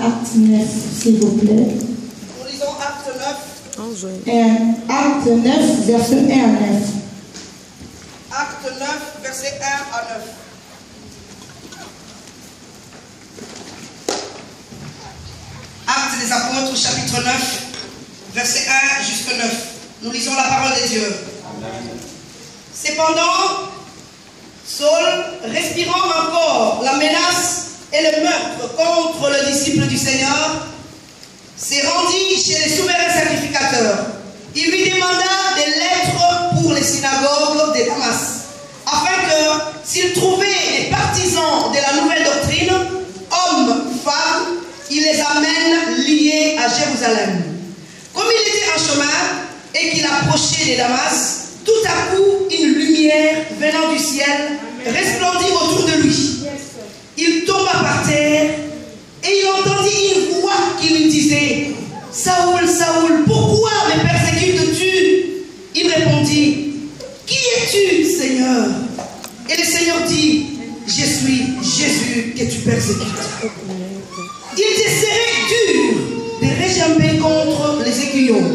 Acte 9, s'il vous plaît. Nous lisons Acte 9. Acte 9, verset 1 à 9. Acte 9, verset 1 à 9. Acte des Apôtres, chapitre 9, verset 1 jusqu'à 9. Nous lisons la parole de Dieu. Cependant, Saul, respirant encore la menace et le meurtre contre le disciple du Seigneur, s'est rendu chez les souverains sacrificateurs. Il lui demanda des lettres pour les synagogues de Damas, afin que, s'il trouvait des partisans de la nouvelle doctrine, hommes, femmes, il les amène liés à Jérusalem. Comme il était en chemin et qu'il approchait de Damas, tout à coup, une lumière venant du ciel resplendit autour de lui. Il tomba par terre et il entendit une voix qui lui disait: Saoul, Saoul, pourquoi me persécutes-tu? Il répondit: Qui es-tu, Seigneur? Et le Seigneur dit: Je suis Jésus que tu persécutes. Il te serait dur de réjamber contre les aiguillons.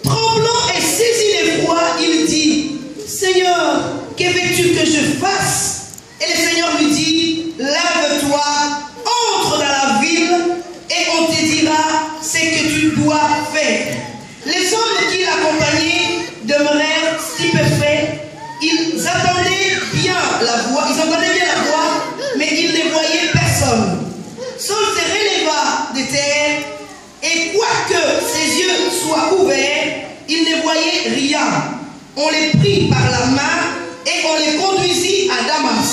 Tremblant et saisi d'effroi, il dit: Seigneur, que veux-tu que je fasse? Et le Seigneur lui dit: Lève-toi, entre dans la ville et on te dira ce que tu dois faire. Les hommes qui l'accompagnaient demeurèrent stupéfaits. Ils entendaient bien la voix, mais ils ne voyaient personne. Saul se releva de terre et quoique ses yeux soient ouverts, il ne voyait rien. On les prit par la main et on les conduisit à Damas.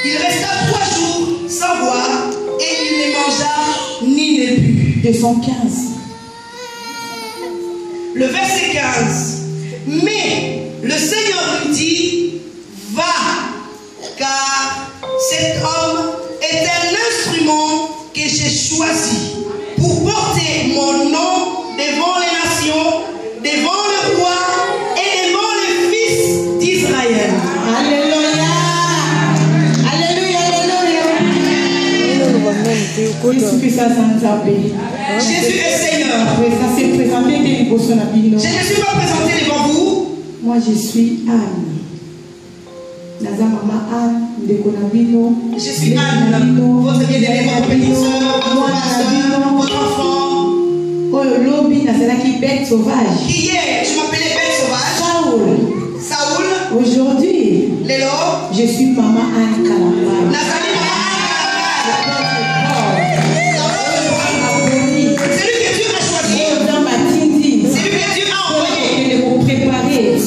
Il resta 3 jours sans boire et il ne mangea ni ne but. 215. Le verset 15. Mais le Seigneur lui dit: Va, car cet homme est un instrument que j'ai choisi pour porter mon nom devant les nations, devant le roi et devant les fils d'Israël. Alléluia. Alléluia, alléluia. Jésus est Seigneur. Je ne me suis pas présenté devant vous. Moi je suis Anne. Naza Mama Anne, je suis Anne, votre bien-aimée, votre petite soeur, votre enfant. Hier, je m'appelais bête sauvage. Saoul. Aujourd'hui, je suis Maman Anne Kalamba. C'est lui que Dieu a choisi. C'est lui que Dieu a envoyé pour préparer les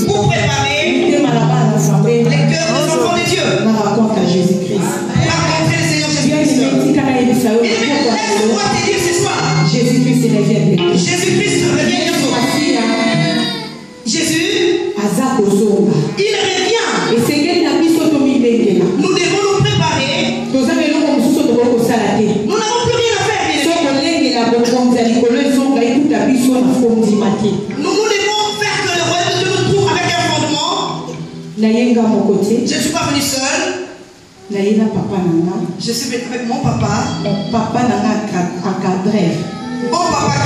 cœurs des enfants de Dieu. Raconte à Jésus-Christ. Rencontrer le Seigneur Jésus-Christ. Laisse-moi te dire ce soir. Jésus-Christ revient. Jésus-Christ revient bientôt. Jésus, il revient. Nous devons nous préparer. Nous n'avons plus rien à faire. Nous devons faire que le royaume de Dieu nous trouve avec un fondement. Je ne suis pas venu seul. Je suis venu avec mon papa. Bon papa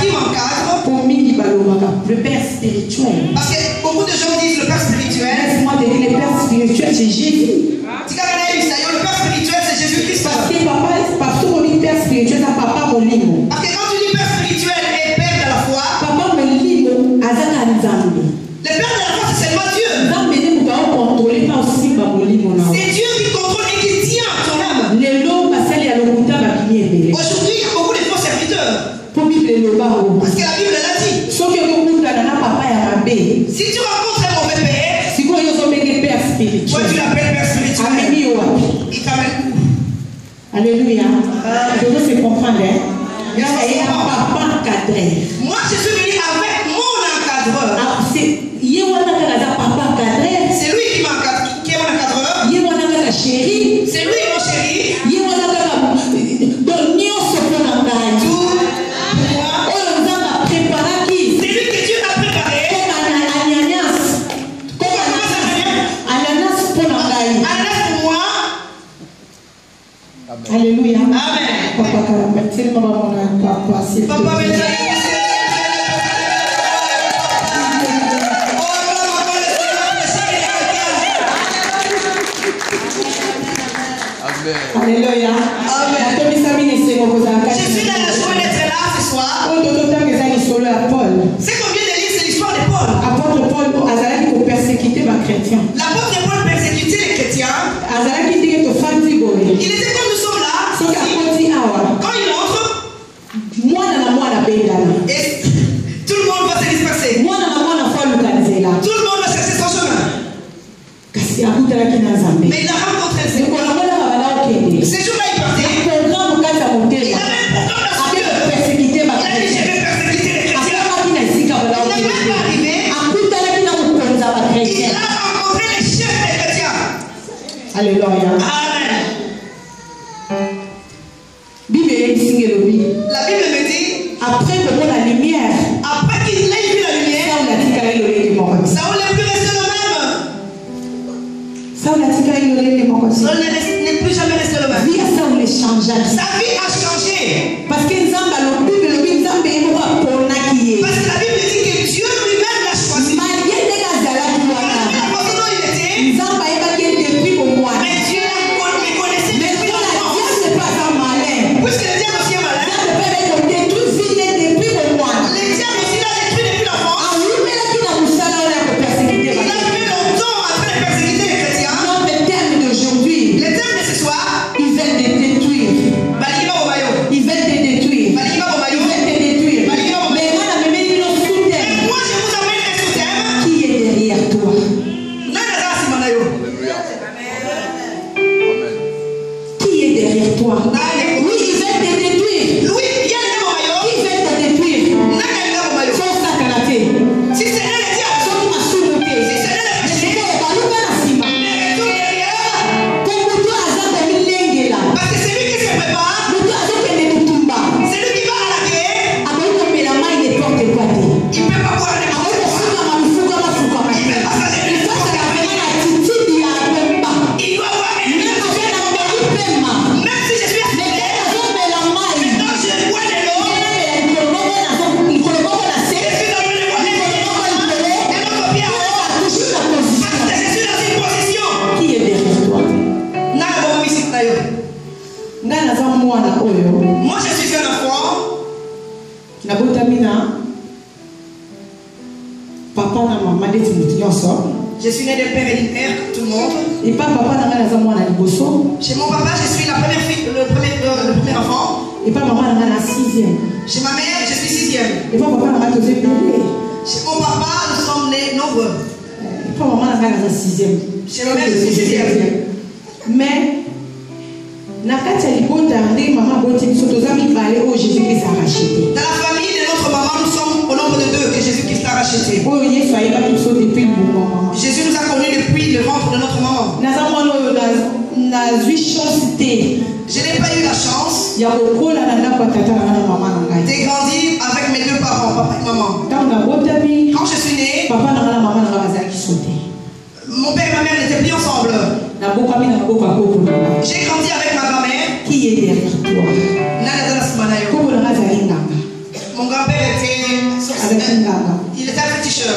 qui m'encadre. Le Père spirituel. Parce que beaucoup de gens disent le Père spirituel. Laisse-moi te dire, le Père spirituel, c'est Jésus. Le Père spirituel, c'est Jésus-Christ. Parce que papa, parce qu'on dit Père spirituel, c'est papa mon limo. Parce que quand tu dis Père spirituel et Père de la foi, papa mon limo, azaka nzambe. Le Père de la foi, c'est seulement Dieu. C'est Dieu qui contrôle et qui tient ton âme. Aujourd'hui, il y a beaucoup de faux serviteurs. Parce que la Bible l'a dit. Si tu rencontres un mauvais père, toi tu l'appelles Père spirituel. Il t'amène où? Alléluia. Je veux se comprendre. Moi, je suis venu avec mon encadreur. C'est lui qui m'encadre, qui est mon encadreur. C'est lui mon chéri. C'est lui que Dieu a préparé. Ananas pour moi. Et tout le monde va se disperser. Tout le monde va chercher son chemin. Mais il a rencontré le Seigneur. Ces jours-là, il partait. Il avait un programme dans son cœur. Il a dit, je vais persécuter les chrétiens. Il n'est même pas arrivé. Il a rencontré les chefs des chrétiens. Alléluia. Amen. La Bible me dit, après que la lumière, après qu'il ait vu la lumière, Saül n'est plus resté le même. Saül n'est plus jamais resté le même. Sa vie a changé. Parce que la Bible dit que Dieu lui-même l'a choisi. Malgré la façon dont il était, mais Dieu le connaissait depuis longtemps. Puisque le diable aussi est malin, le diable aussi l'a détruit depuis l'enfance. Il a fait longtemps en train de persécuter les chrétiens. Le thème de ce soir, ils veulent te détruire. Ils veulent te détruire. Mais moi je vous amène un sous-thème. Qui est derrière toi? Qui est derrière toi? Oui, ils veulent te détruire. Qui veut te détruire? Sans ça canapé. Si c'est elle le diable, Sans qui m'a sous-noté. si c'est elle le péché, mais retourne derrière. Parce que c'est lui qui se prépare, c'est lui qui va à la guerre. Il ne peut pas boire n'importe quoi. Il ne peut pas faire n'importe quoi. Il doit avoir un même si je suis affecté, maintenant je bois de l'eau. Je suis en train de boire de l'eau. Et notre pied en haut. Parce que je suis dans une position. Qui est derrière toi? Moi je suis un enfant. Papa na maman ndeti mutu nyonso. Je suis né de père et d'une mère comme tout le monde. Et pas papa na nga naza mwana liboso. Chez mon papa, je suis la première fille, le premier enfant. Et pas maman na nga na 6e. Chez ma mère, je suis 6e. Et pas papa na nga toze bébé. Chez mon papa, nous sommes nés nombreux. Et pas maman na nga naza 6e. Chez ma mère, je suis 6e. Mais na kati ya libota ndenge mama boti biso toza mibale oyo Jésus-Christ a racheté. Dans la famille de notre maman, nous sommes au nombre de 2 que Jésus-Christ a racheté. Oyo Yesu ayebaki biso depuis maman. Jésus nous a connus depuis le ventre de notre maman. Naza mwana oyo nazwi chance te. Je n'ai pas eu la chance ya kokola na ndako ya tata na nga na mama na ngai. de grandir avec mes 2 parents, papa et maman. Ntango nabotami Quand je suis né, papa na nga na mama na nga bazalaki sote. mon père et ma mère n'étaient plus ensemble. Nabokami na maboko ya koko na nga. J'ai grandi avec ma grand-mère. Qui est derrière toi? Koko na nga azali nganga. Mon grand-père Azalaki nganga. il était un féticheur.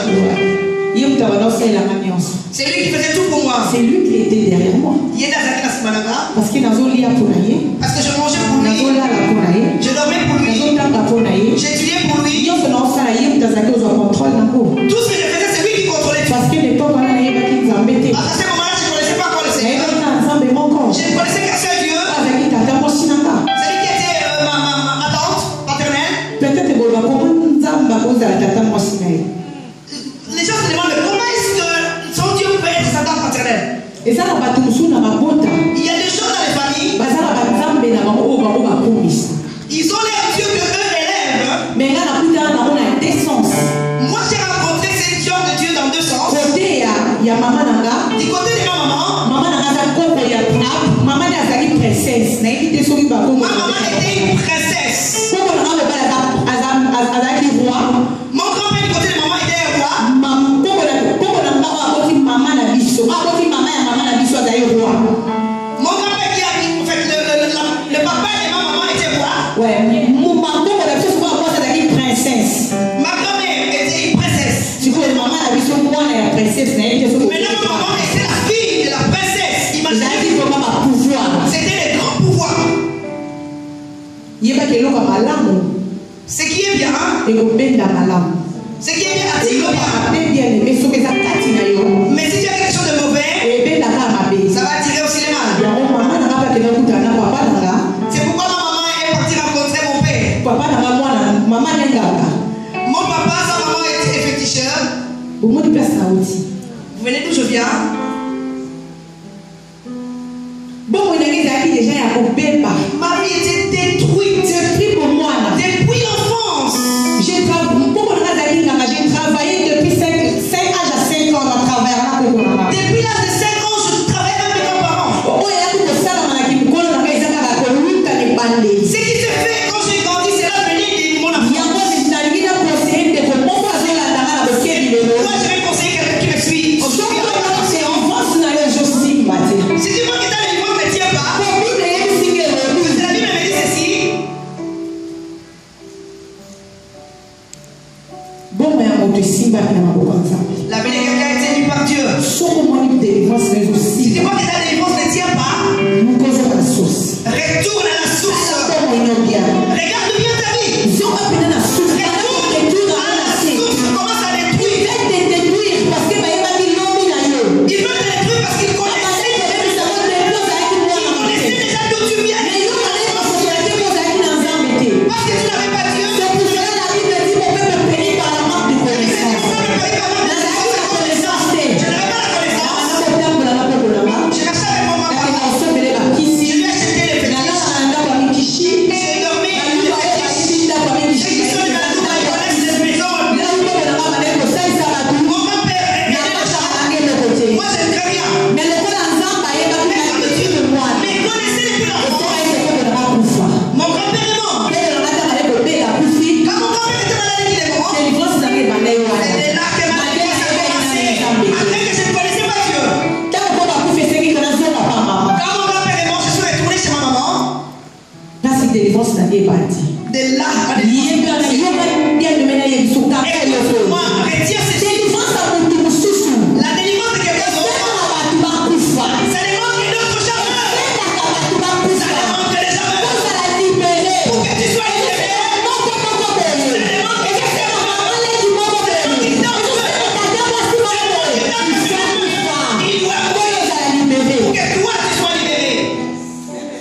Ye mutu abanda osalelanga nyonso. C'est lui qui faisait tout pour moi. C'est lui qui était derrière moi. Il était à Sakina. Parce que nazolia mpo na ye. Parce que je mangeais pour lui. Nazolala mpo na ye. Je dormais pour lui. Nazotanga mpo na ye. J'étudiais pour lui. Nyonso naosala ye mutu azalaki ozwa contrôle nango. Tout ce que je faisais, c'est lui qui contrôlait tout. Parce que l'époque wana nayebaki nzambe te. À ce moment-là, je ne connaissais pas encore le Seigneur. Nayebaki na nzambe moko. Je ne connaissais qu'un seul Dieu. Azalaki tata mwasi na nga. C'est lui qui était ma tante paternelle. Peut-être koloba comment nzambe akozala tata mwasi na ye. Les gens se demandent comment est-ce que son Dieu peut être sa tante paternelle. ezala bato mosusu na mabota. Il y a des gens dans les familles. Bazala banzambe na bango oyo bango bakomisa. Ils ont les dieux que eux élèvent. Mais nga nakutana nango na deux sens. Moi, j'ai rencontré ces genres de Dieu dans 2 sens. Côté ya mama na nga. Du côté de ma maman. Mama na nga aza koko ya trappe. Mama na azali princesse. Nayebi te soki bakomo. Ma maman était une princesse. Koko na nga mobali azalaki roi. Mon grand-père du côté de maman était un roi. Koko na nga akoti mama na biso. Akoti mama ya mama na biso azali roi. Mon grand-père qui a mis, en fait, le papa de ma maman était roi. Ouais. Koko na biso soki akoti azalaki princesse. Ma grand-mère était une princesse. Sikoyo mama na biso mwana ya princesse nayebi te soki. Maintenant, ma maman était la fille de la princesse. Ezalaki Imaginez. vraiment bapouvoir. C'était les grands pouvoirs. Yebaki eloko malamu. Ce qui est bien, ekobenda malamu. ce qui est bien attire le bien. ape bien aimé soki eza kati na yo Mais si tu as quelque chose de mauvais, ebendaka mabe ça va attirer aussi les mal. yango mama nanga mpe akenda kutana na papa nanga C'est pourquoi ma maman est partie rencontrer mon père. papa nanga Maman Nengaba. Mon papa, sa maman est féticheur. Vous venez d'où je viens? Bon, on a déjà à Bemba. Ma vie était détruite. Depuis pour moi. Depuis l'enfance. J'ai travaillé depuis 5 âges à 5 ans à travers la. Depuis l'âge de 5 ans, je travaille avec mes grands-parents. Ce qui se fait quand j'ai grandi, c'est l'avenir de mon enfant. Moi, je vais conseiller quelqu'un qui me suit. Si tu vois que dans les livres ne me tient pas, la Bible me dit ceci. La vie de quelqu'un est tenue par Dieu. Si tu vois que ta délivrance ne tient pas, retourne à la source. Regarde bien ta vie. Retourne à la source. Commence à détruire. Il veut te détruire parce qu'il connaissait déjà d'où tu viens. Parce que tu n'avais pas Dieu. De là, la délivrance de quelqu'un d'autre, ça demande une autre chose. Ça demande que les gens pour que tu sois libéré.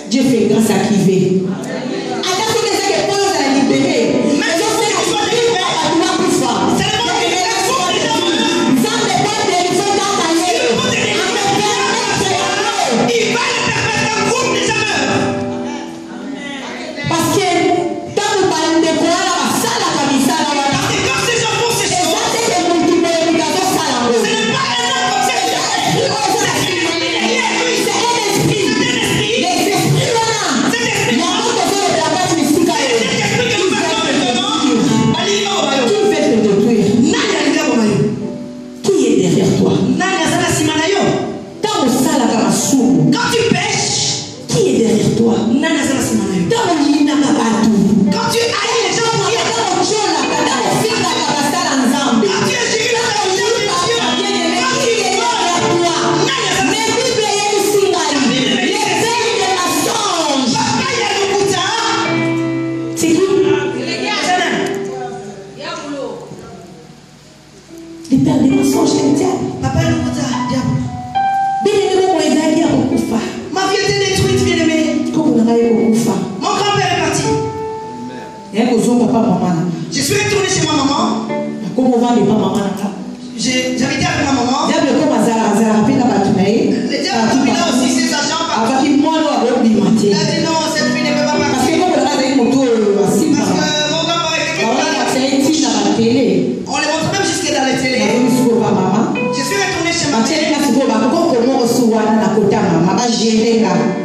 Dieu fait grâce à qui veut. Quand tu pêches, qui est derrière toi? Quand tu haïs les gens, qui est derrière toi? Quand tu es gêné par la religion de Dieu, quand tu es derrière toi, mais Bible est ici, les pères de mensonges. Papa Yalukuta, c'est qui? Les pères de mensonges, c'est le diable. Papa Yalukuta, diable. Ma vie était détruite, bien-aimé. Mon grand-père est parti. Je suis retourné chez ma maman. J'habitais avec ma maman. Le diable a là aussi ses agents partout. Il a dit non, cette fille ne peut pas partir. Parce que mon grand-père était on les montre même jusque dans les télé. Je suis retourné chez ma mère.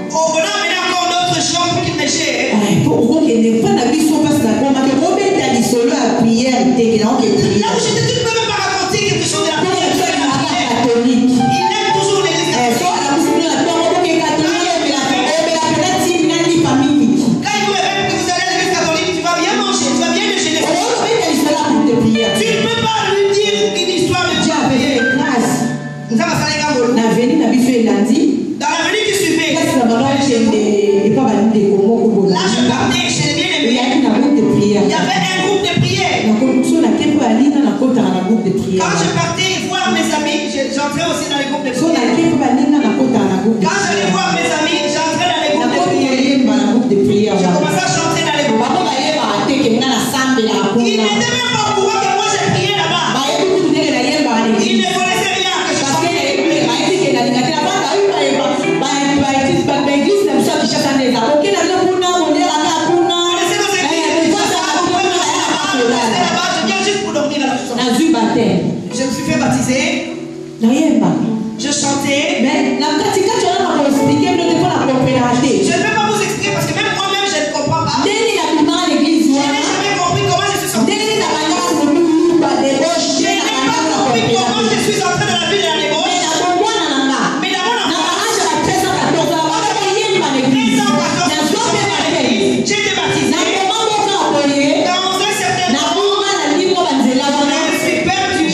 On a amené encore d'autres gens pour qu'ils me gèrent. Là où j'étais, tu ne peux même pas raconter quelque chose de la prière. Il aime toujours l'église catholique. Quand il vous révèle que vous allez à l'église catholique, tu vas bien manger, tu vas bien déjeuner. Tu ne peux pas lui dire une histoire de Dieu. Dans l'avenue qui suivait, là je partais chez les bien-aimés. Il y avait un groupe de prière. Quand je partais voir mes amis, j'entrais aussi dans les groupes de prière. Quand j'allais voir mes amis, j'entrais dans les groupes de prière. Je commençais à chanter dans les groupes. Il n'était même pas au courant que moi j'ai prié là-bas. Il ne connaissait rien que je chantais. Je me suis fait baptiser. Je chantais. Mais je ne peux pas vous expliquer parce que même moi-même je ne comprends pas. Je n'ai jamais compris comment je suis sorti. Je n'ai pas compris comment je suis entré dans la ville de la débauche. Mais d'abord, j'ai été baptisé dans un certain temps. Je me suis perdu.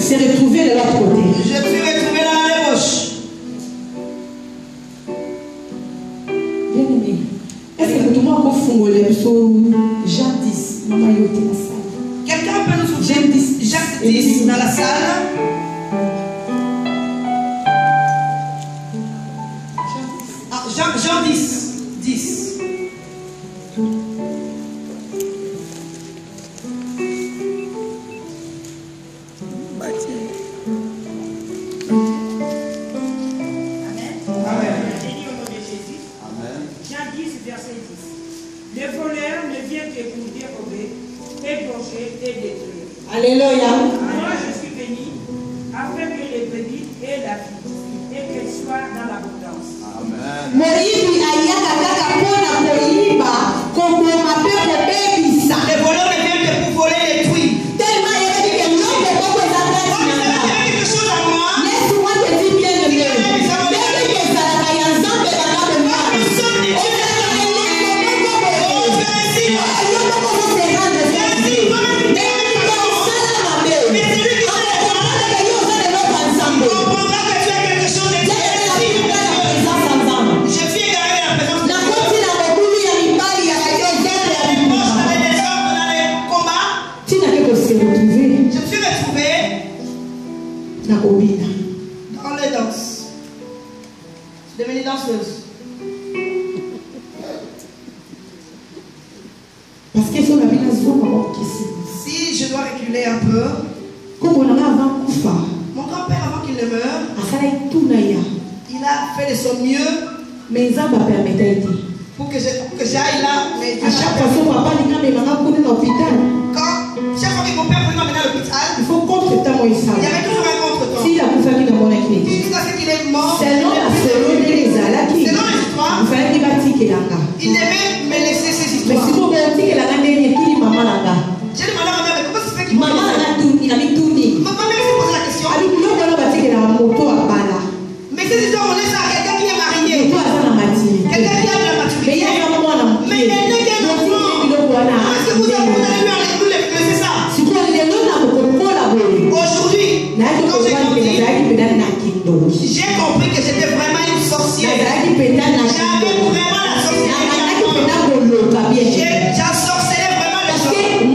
Se retrouver de l'autre côté. Je me suis retrouvé dans la débauche. Bien aimé, est-ce que tout le monde a confondu sur Jean 10, maman yote la salle. Quelqu'un peut nous ouvrir Jacques 10 dans la salle. Jean 10. 10. Alléluia. Moi, je suis venu afin que les brebis aient la vie et qu'elles soient dans l'abondance. Moïbi ayaka kaka pona koyiba koboma pe kobebisa. Les voleurs ne viennent que pour voler et détruire. Tellement yebi ke nyongo koko ezalaka Comme ça esinanga. fait quelque chose à moi. Laisse-moi te dire bien aimé. Ndenge ke ezalaka ya nzambe bana bomwana. Dans les danses. Devenue danseuse. Parce que son avis n'a pas question. Si je dois reculer un peu, Comme on en a avant Koufa, mon grand-père, avant qu'il ne meure, il il a fait de son mieux mais ça va permettre pour que j'aille là. Mais à chaque fois que papa dit que maman courir dans l'hôpital, chaque fois que mon père voulait m'amener à l'hôpital, il faut contre-temps il y ça. avait toujours un contre-temps. Si la Koufa qui dans mon église, Jusqu'à ce qu'il est mort, selon la selon les alaki, selon l'histoire, il fallait qu'il bâtisse que l'anga. il devait me laisser ces Mais histoires. si vous bâtissez que l'anga n'est qui dit maman l'anga. J'ai demandé à ma mère, mais comment ça se fait qu'il Maman l'anga tout, il a mis tout ni. Ma mère s'est posé la question. Ali nous allons bâtir que la moto à bala. Mais ces histoires, on laisse ça à quelqu'un qui est marié. Moto à la matinée. Quelqu'un qui a de la Mais il y maturité. a un moment là. Mais il n'est qu'un enfant. Est-ce que vous avez lu les c'est ça? Si vous allez là pour collaborer. Aujourd'hui, quand j'ai grandi, j'ai compris que j'étais vraiment une sorcière. J'avais vraiment la sorcière. J'ensorcelais vraiment les gens. Il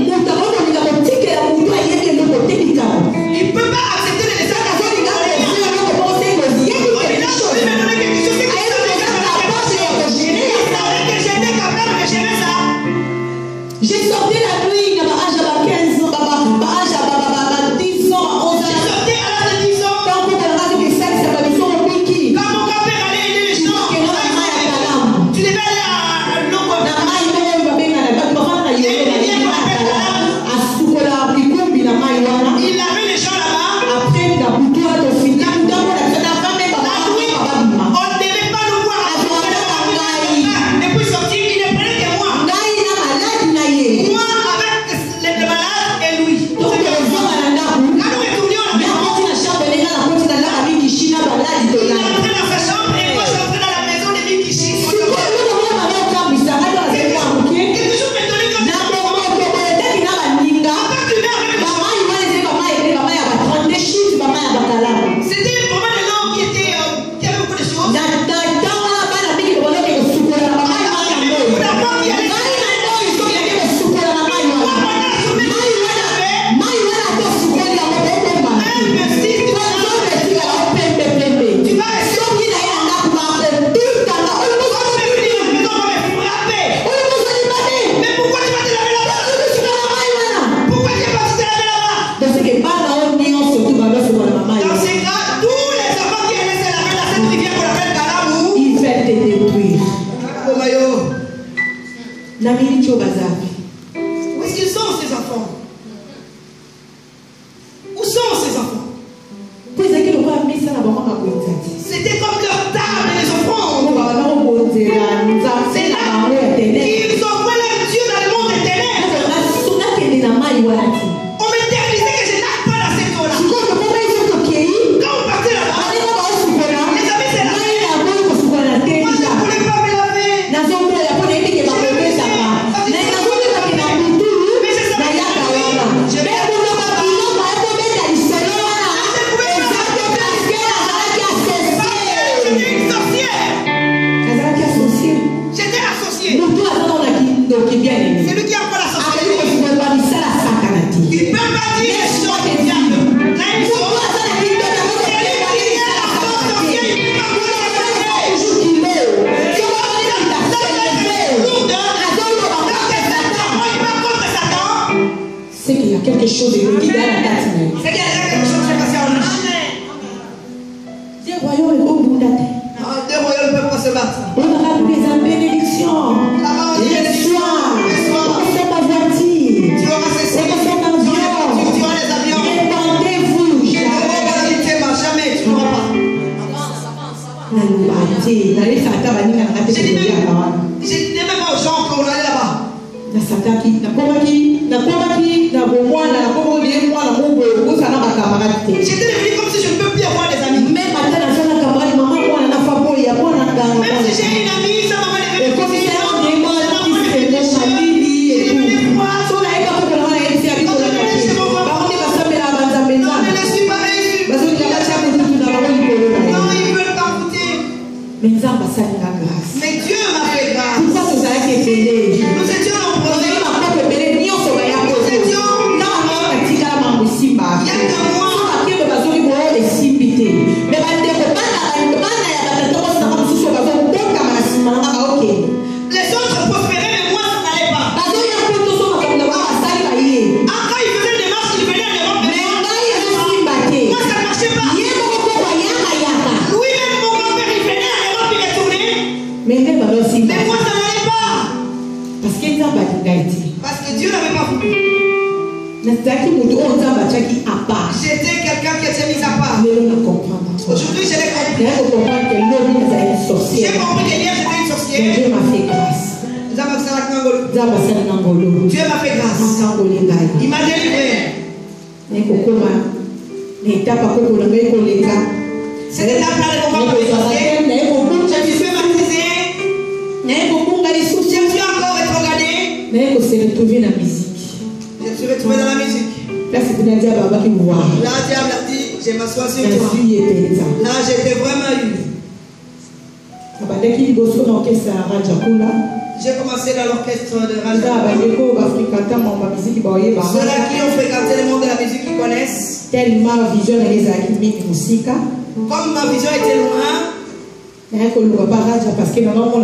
ne peut pas accepter de laisser la personne. Il m'a donné quelque chose qui savait que j'étais capable de gérer ça. J'ai sorti la nuit, il y a 15 ans, 10 ans, 11 ans. J'ai sorti à l'âge de 10 ans. Quand mon grand-père allait aider les gens, tu devais aller à Logo. Il avait les gens là-bas. On ne devait pas nous voir. Et puis sortir, il ne prenait que moi. Moi, avec enfants? Où sont ces enfants? C'était comme leur table et les offrandes. C'est là qu'ils ont pris leur Dieu dans le monde des ténèbres. On me disait que je n'ai pas dans cette eau-là. Quand on partait là-bas, les amis, c'est là. Moi, je ne voulais pas me laver. J'étais associé. C'est lui qui a pas la sorcière. Il ne peut pas dire les choses du diable. Là, il faut. C'est qu'il y a quelque chose de qui dans la tête. C'est qu'il y a quelque chose qui s'est passé en lui. Dieu royaume est au bout de la tête. Deux royaumes ne peuvent pas se battre. On aura des bénédictions. Les soins. On fait ma voiture. Tu auras ces On fait ma avion. Tu auras les avions. Répandez-vous. Jamais, tu n'auras pas. Je dis même pas aux gens qu'on allait là-bas. J'étais devenu comme si je ne peux plus avoir des amis. Même si j'ai une amie, sa maman est venue comme si mais Dieu m'a fait grâce. Nous étions nombreux. Nous étions il y a 2 mois. Les autres prospéraient, mais moi ça n'allait pas. Quand ils faisaient des marches, ils venaient en Europe. Moi ça ne marchait pas. Lui-même, mon grand-père, il venait en Europe, il est tourné. Mais moi ça n'allait pas. Parce que Dieu n'avait pas voulu. J'étais quelqu'un qui était mis à part. Aujourd'hui, je l'ai compris. J'ai compris que hier j'étais une sorcière. Dieu m'a fait grâce. Dieu m'a fait grâce. Il m'a délivré. C'est l'étape-là de mon corps. Je me suis baptisé. Je me suis encore rétrogradé. Je me suis retrouvé dans la musique. Je me suis retrouvé dans la musique. Là, c'était la diable qui me voit. Là, diable a dit, je m'assois sur toi. Là, j'étais vraiment eu. J'ai commencé dans l'orchestre de Raja. Ceux-là qui ont fréquenté le monde de la musique, qui connaissent. Comme ma vision était loin,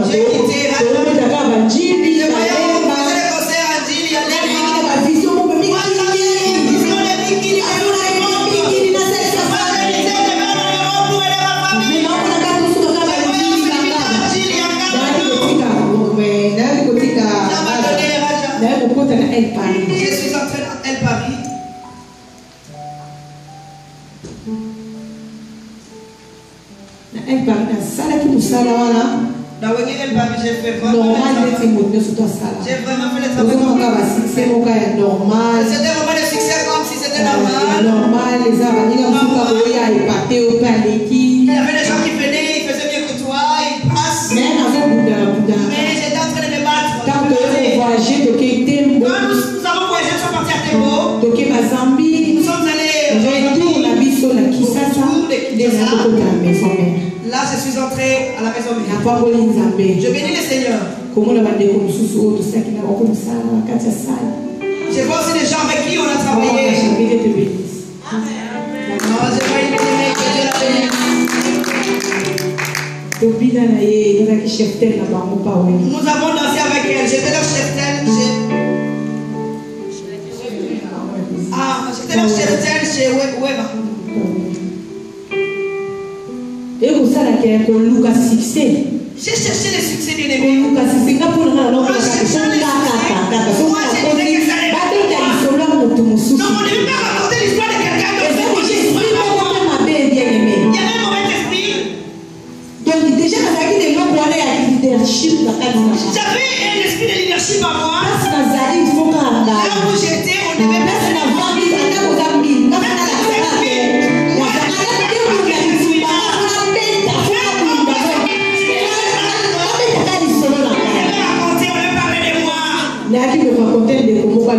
j'ai quitté Raja. Je voyais on faisait les concerts à Gilles, il y a des je suis entré dans El Paris. El Paris, dans El Paris, j'ai fait vraiment le travail. J'ai vraiment fait le travail. C'était vraiment le succès comme si c'était normal. Il y avait des gens qui venaient, ils faisaient mieux que toi, ils passent. Mais j'étais en train de me battre. Quand nous avons voyagé, nous sommes partis à Tembo. Nous sommes allés au là, je suis entré à la maison mère. Je bénis le Seigneur. Je vois aussi des gens avec qui on a travaillé. Nous avons dansé avec elle. J'étais leur chef-tel. J'étais leur chef-tel chez Weba. Et vous savez qu'il y a un succès. J'ai cherché le succès de l'ennemi. Moi, je dirais que ça n'est pas.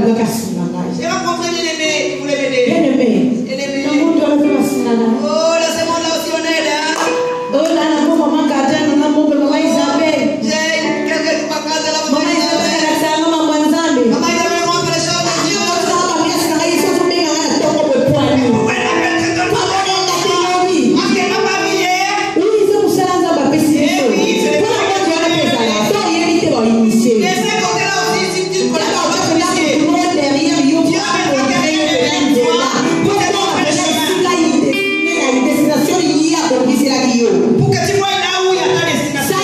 J'ai rencontré Bien-Aimé qui voulait m'aider. Bien-Aimé. Bien-Aimé. Oh, là, c'est mon là aussi, on aide. là, maman gardien, maman Isabelle. J'ai quelqu'un qui m'a gardé la Maman Isabelle, maman Nzambe. Maman Isabelle montre les choses de Dieu. Pour que tu vois là où il y a ta destination.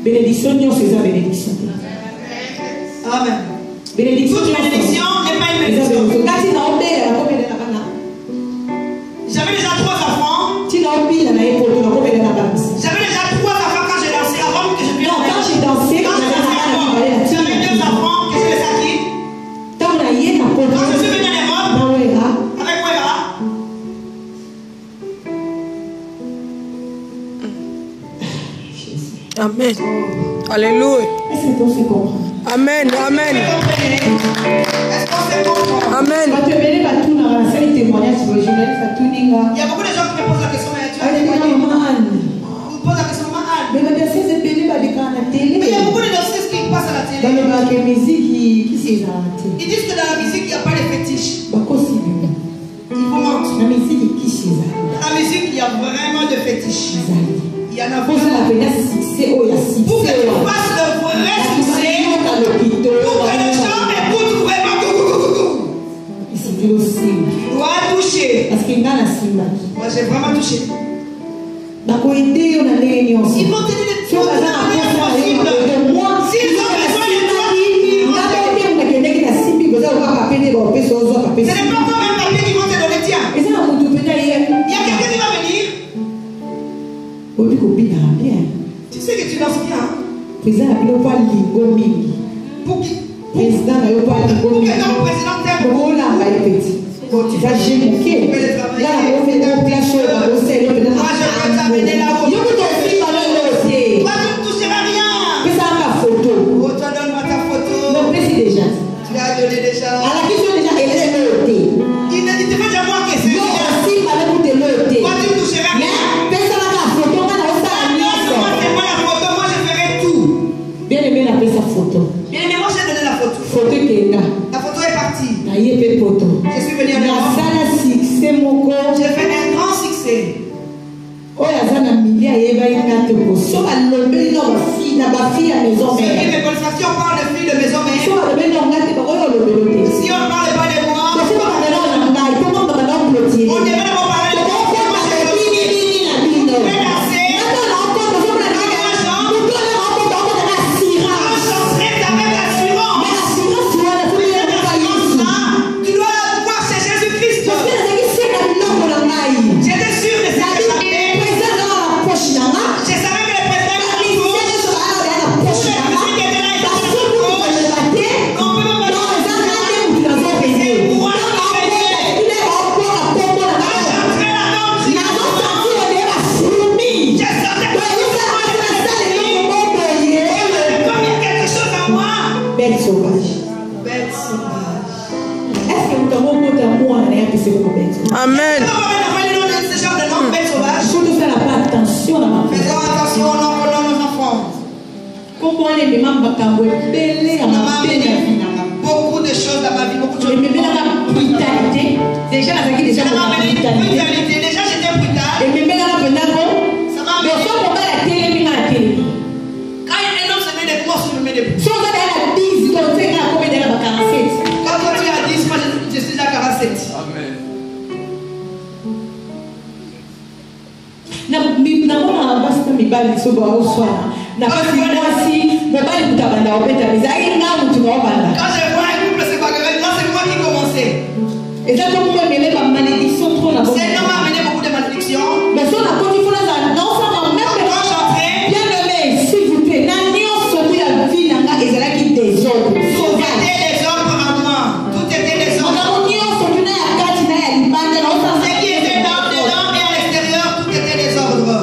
Bénédiction, c'est ça, bénédiction. Amen. Bénédiction. Toute bénédiction n'est pas une bénédiction. J'avais déjà 3 enfants. J'avais déjà 3 enfants quand j'ai dansé. Avant que je puisse. Non, quand j'ai dansé, j'avais 2 enfants que je les acquis. Quand je suis venu en Europe, avec Wera. Amen. Alléluia. Est-ce que tu comprends? Amen. Amen. Est-ce qu'on se comprend? Amen. Il y a beaucoup de gens qui me posent la question, mais tu as dit quoi? Vous me posez la question, maman Anne. Mais il y a beaucoup de danseuses qui passent à la télé. Ils disent que dans la musique, il n'y a pas de fétiche. Ils vous mentent. Dans la musique, il y a vraiment de fétiche. Il y en a beaucoup. Pour que tu fasses le vrai succès, pour que les gens écoutent vraiment. Tu dois toucher. Moi, j'ai vraiment touché. Ils vont te dire de tout la manière possible. S'ils ont besoin de toi, ce n'est pas toi même papier qui vont te donner, tiens. Il y a quelqu'un qui va venir. Tu sais que tu danses bien. Pour que ton président t'aime. Tu vas gémoquer. Là, on fait un plat chaud. Moi, je vais t'amener là-haut. Yo, tu Toi, tu ne toucheras rien. fais ça ma photo. Oh, toi, donne-moi ta photo. Non, mais c'est déjà. Tu l'as donné déjà. À la question déjà, elle est notée. Il ne dit pas déjà moi que c'est Yo, bien. aussi, madame, vous te notez. Toi, tu ne toucheras rien. Fais ça ma photo. Moi, Moi, c'est moi la photo. Moi, je ferai tout. bien aimé, on appelle ça photo. Bien aimé, moi, j'ai donné la photo. Photo qui est là. La photo est partie. Je suis venu en Europe. J'ai fait un grand succès. Oh, il y a un milliard et il y a une carte pour ça. On va nommer ma fille à maison Ceux qui mère. me connaissent, si on parle de filles de maison mère, Si on va nommer nos gars, on va nommer. si on ne parle pas de moi, On devrait d'abord parler de moi. on devait d'abord parler de moi. Moi, je vais danser. Je chanterai avec l'assurance. Tu dois voir chez Jésus-Christ. J'étais sûr de ça. Je savais que le président Amen. Surtout faire la pas attention à ma Faisons attention au nom de nos enfants. Comment on est même pas quand on belé à Maman ma a beaucoup de choses dans ma vie, beaucoup de choses. Mais bien la brutalité. un couple se bagarrer, là c'est moi qui commençais. C'est un homme qui a amené beaucoup de malédictions. Mais quand j'entrais, s'il vous plaît, tout était désordre en moi. Tout était désordre. Ce qui était dedans et à l'extérieur, tout était désordre.